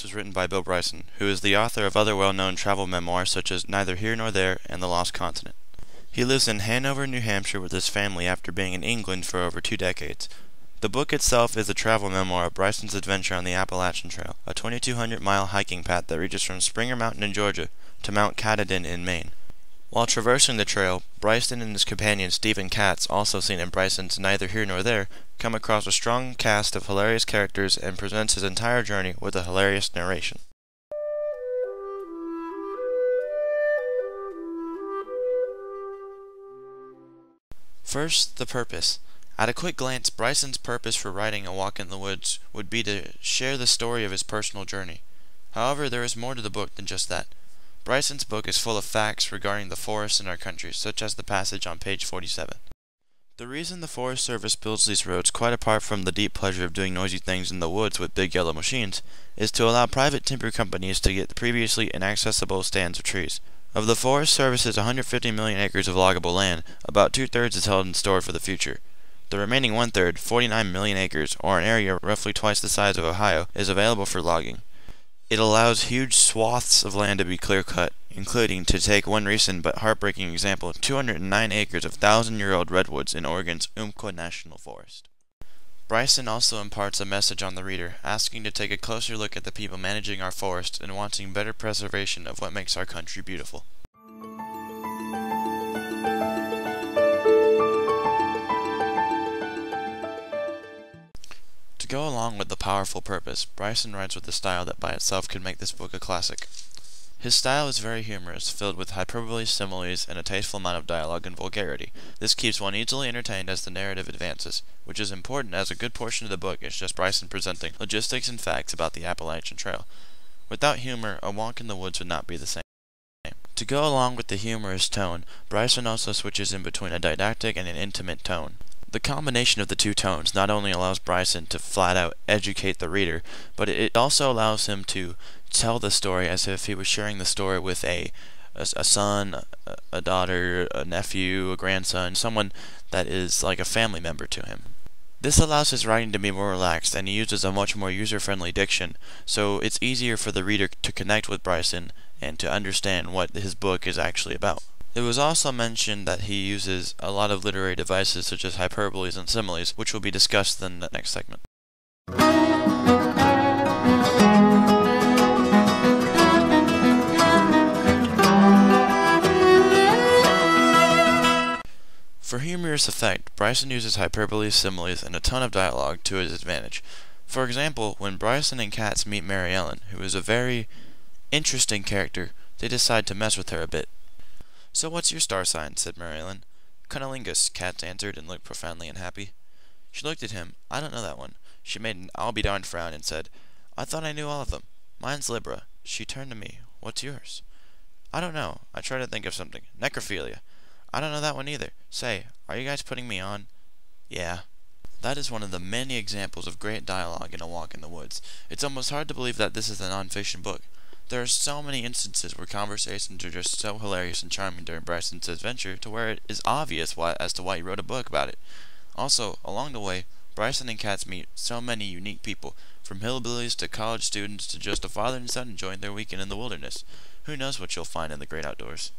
Woods was written by Bill Bryson, who is the author of other well-known travel memoirs such as Neither Here Nor There and The Lost Continent. He lives in Hanover, New Hampshire with his family after being in England for over 2 decades. The book itself is a travel memoir of Bryson's adventure on the Appalachian Trail, a 2,200-mile hiking path that reaches from Springer Mountain in Georgia to Mount Katahdin in Maine. While traversing the trail, Bryson and his companion Stephen Katz, also seen in Bryson's Neither Here Nor There, come across a strong cast of hilarious characters and presents his entire journey with a hilarious narration. First, the purpose. At a quick glance, Bryson's purpose for writing A Walk in the Woods would be to share the story of his personal journey. However, there is more to the book than just that. Bryson's book is full of facts regarding the forests in our country, such as the passage on page 47. The reason the Forest Service builds these roads, quite apart from the deep pleasure of doing noisy things in the woods with big yellow machines, is to allow private timber companies to get the previously inaccessible stands of trees. Of the Forest Service's 150 million acres of loggable land, about 2/3 is held and stored for the future. The remaining 1/3, 49 million acres, or an area roughly twice the size of Ohio, is available for logging. It allows huge swaths of land to be clear-cut, including, to take one recent but heartbreaking example, 209 acres of 1,000-year-old redwoods in Oregon's Umpqua National Forest. Bryson also imparts a message on the reader, asking to take a closer look at the people managing our forests and wanting better preservation of what makes our country beautiful. To go along with the powerful purpose, Bryson writes with a style that by itself could make this book a classic. His style is very humorous, filled with hyperbole, similes, and a tasteful amount of dialogue and vulgarity. This keeps one easily entertained as the narrative advances, which is important as a good portion of the book is just Bryson presenting logistics and facts about the Appalachian Trail. Without humor, A Walk in the Woods would not be the same. To go along with the humorous tone, Bryson also switches in between a didactic and an intimate tone. The combination of the two tones not only allows Bryson to flat out educate the reader, but it also allows him to tell the story as if he was sharing the story with a son, a daughter, a nephew, a grandson, someone that is like a family member to him. This allows his writing to be more relaxed, and he uses a much more user-friendly diction, so it's easier for the reader to connect with Bryson and to understand what his book is actually about. It was also mentioned that he uses a lot of literary devices such as hyperboles and similes, which will be discussed in the next segment. For humorous effect, Bryson uses hyperboles, similes, and a ton of dialogue to his advantage. For example, when Bryson and Katz meet Mary Ellen, who is a very interesting character, they decide to mess with her a bit. "So what's your star sign?" said Mary Ellen. "Cunnilingus," Katz answered and looked profoundly unhappy. She looked at him. "I don't know that one." She made an "I'll be darned" frown and said, "I thought I knew all of them." "Mine's Libra." She turned to me. "What's yours?" "I don't know." I tried to think of something. "Necrophilia." "I don't know that one either. Say, are you guys putting me on?" "Yeah." That is one of the many examples of great dialogue in A Walk in the Woods. It's almost hard to believe that this is a nonfiction book. There are so many instances where conversations are just so hilarious and charming during Bryson's adventure to where it is obvious as to why he wrote a book about it. Also, along the way, Bryson and Katz meet so many unique people, from hillbillies to college students to just a father and son enjoying their weekend in the wilderness. Who knows what you'll find in the great outdoors.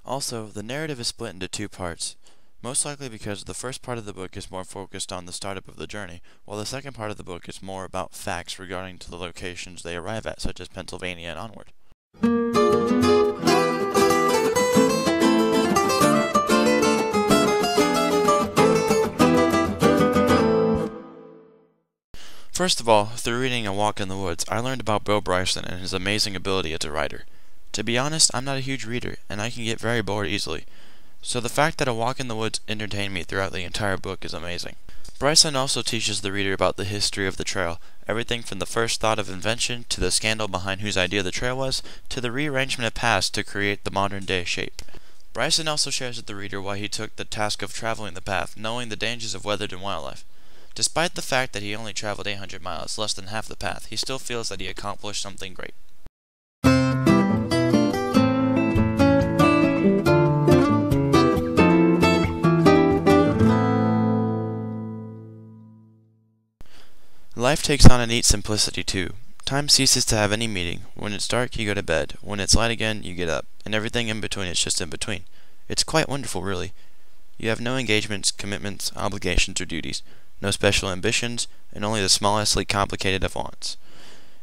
Also, the narrative is split into 2 parts, most likely because the first part of the book is more focused on the startup of the journey, while the second part of the book is more about facts regarding to the locations they arrive at, such as Pennsylvania and onward. First of all, through reading A Walk in the Woods, I learned about Bill Bryson and his amazing ability as a writer. To be honest, I'm not a huge reader, and I can get very bored easily. So the fact that A Walk in the Woods entertained me throughout the entire book is amazing. Bryson also teaches the reader about the history of the trail, everything from the first thought of invention, to the scandal behind whose idea the trail was, to the rearrangement of paths to create the modern-day shape. Bryson also shares with the reader why he took the task of traveling the path, knowing the dangers of weather and wildlife. Despite the fact that he only traveled 800 miles, less than half the path, he still feels that he accomplished something great. Life takes on a neat simplicity too. Time ceases to have any meaning. When it's dark, you go to bed. When it's light again, you get up. And everything in between is just in between. It's quite wonderful, really. You have no engagements, commitments, obligations, or duties. No special ambitions, and only the smallestly complicated of wants.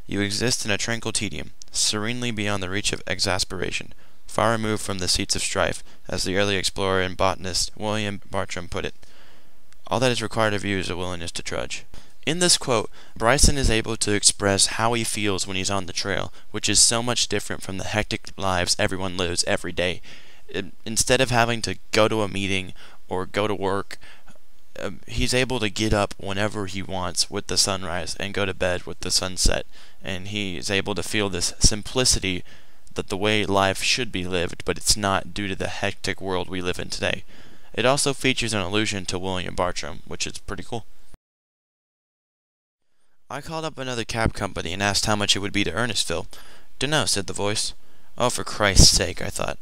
You exist in a tranquil tedium, serenely beyond the reach of exasperation, far removed from the seats of strife, as the early explorer and botanist William Bartram put it. All that is required of you is a willingness to trudge. In this quote, Bryson is able to express how he feels when he's on the trail, which is so much different from the hectic lives everyone lives every day. Instead of having to go to a meeting or go to work, he's able to get up whenever he wants with the sunrise and go to bed with the sunset, and he is able to feel this simplicity that the way life should be lived, but it's not due to the hectic world we live in today. It also features an allusion to William Bartram, which is pretty cool. I called up another cab company and asked how much it would be to Ernestville. "Dunno," said the voice. "Oh, for Christ's sake," I thought.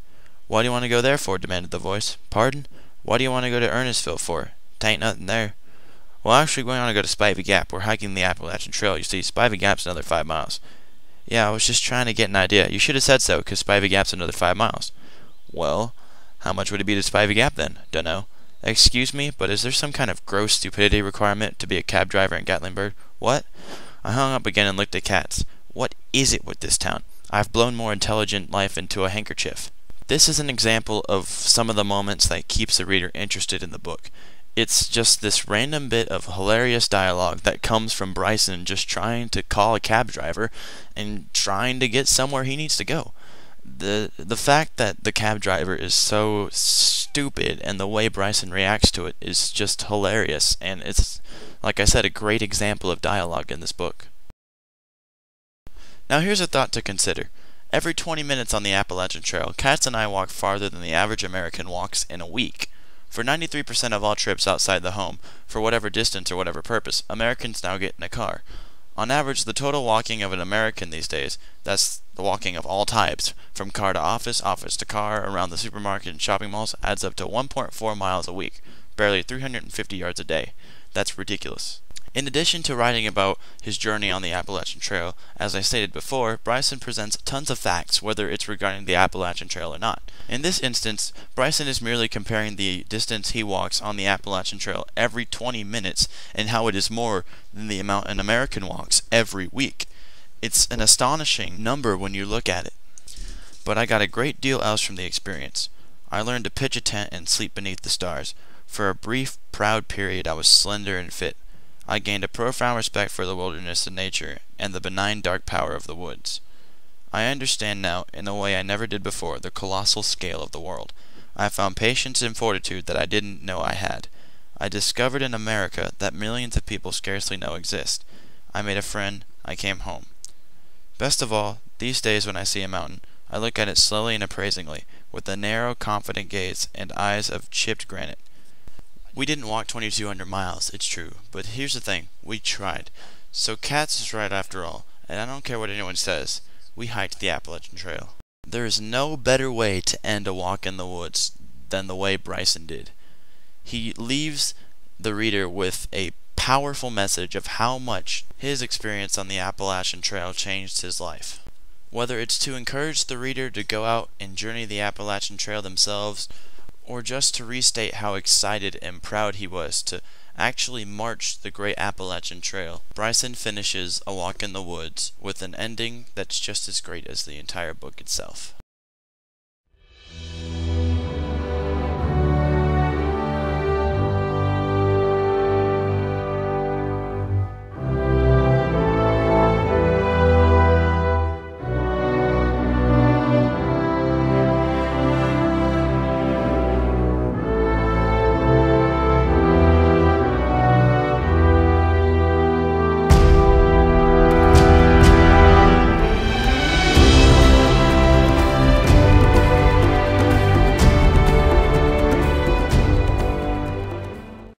"What do you want to go there for?" demanded the voice. "Pardon? What do you want to go to Ernestville for? 'Tain't nothing there." "Well, actually, we want to go to Spivey Gap. We're hiking the Appalachian Trail. You see, Spivey Gap's another 5 miles. "Yeah, I was just trying to get an idea. You should have said so, 'cause Spivey Gap's another 5 miles. "Well, how much would it be to Spivey Gap, then?" "Dunno." "Excuse me, but is there some kind of gross stupidity requirement to be a cab driver in Gatlinburg?" "What?" I hung up again and looked at Katz. What is it with this town? I've blown more intelligent life into a handkerchief. This is an example of some of the moments that keeps the reader interested in the book. It's just this random bit of hilarious dialogue that comes from Bryson just trying to call a cab driver and trying to get somewhere he needs to go. The fact that the cab driver is so stupid and the way Bryson reacts to it is just hilarious, and it's, like I said, a great example of dialogue in this book. Now here's a thought to consider. Every 20 minutes on the Appalachian Trail, Katz and I walk farther than the average American walks in a week. For 93% of all trips outside the home, for whatever distance or whatever purpose, Americans now get in a car. On average, the total walking of an American these days, that's the walking of all types, from car to office, office to car, around the supermarket and shopping malls, adds up to 1.4 miles a week, barely 350 yards a day. That's ridiculous. In addition to writing about his journey on the Appalachian Trail, as I stated before, Bryson presents tons of facts, whether it's regarding the Appalachian Trail or not. In this instance, Bryson is merely comparing the distance he walks on the Appalachian Trail every 20 minutes and how it is more than the amount an American walks every week. It's an astonishing number when you look at it. But I got a great deal else from the experience. I learned to pitch a tent and sleep beneath the stars. For a brief, proud period I was slender and fit. I gained a profound respect for the wilderness and nature, and the benign dark power of the woods. I understand now, in a way I never did before, the colossal scale of the world. I found patience and fortitude that I didn't know I had. I discovered in America that millions of people scarcely know exist. I made a friend. I came home. Best of all, these days when I see a mountain, I look at it slowly and appraisingly, with a narrow, confident gaze and eyes of chipped granite. We didn't walk 2,200 miles, it's true, but here's the thing, we tried. So Katz is right after all, and I don't care what anyone says, we hiked the Appalachian Trail. There is no better way to end a walk in the woods than the way Bryson did. He leaves the reader with a powerful message of how much his experience on the Appalachian Trail changed his life. Whether it's to encourage the reader to go out and journey the Appalachian Trail themselves, or just to restate how excited and proud he was to actually march the great Appalachian Trail, Bryson finishes A Walk in the Woods with an ending that's just as great as the entire book itself.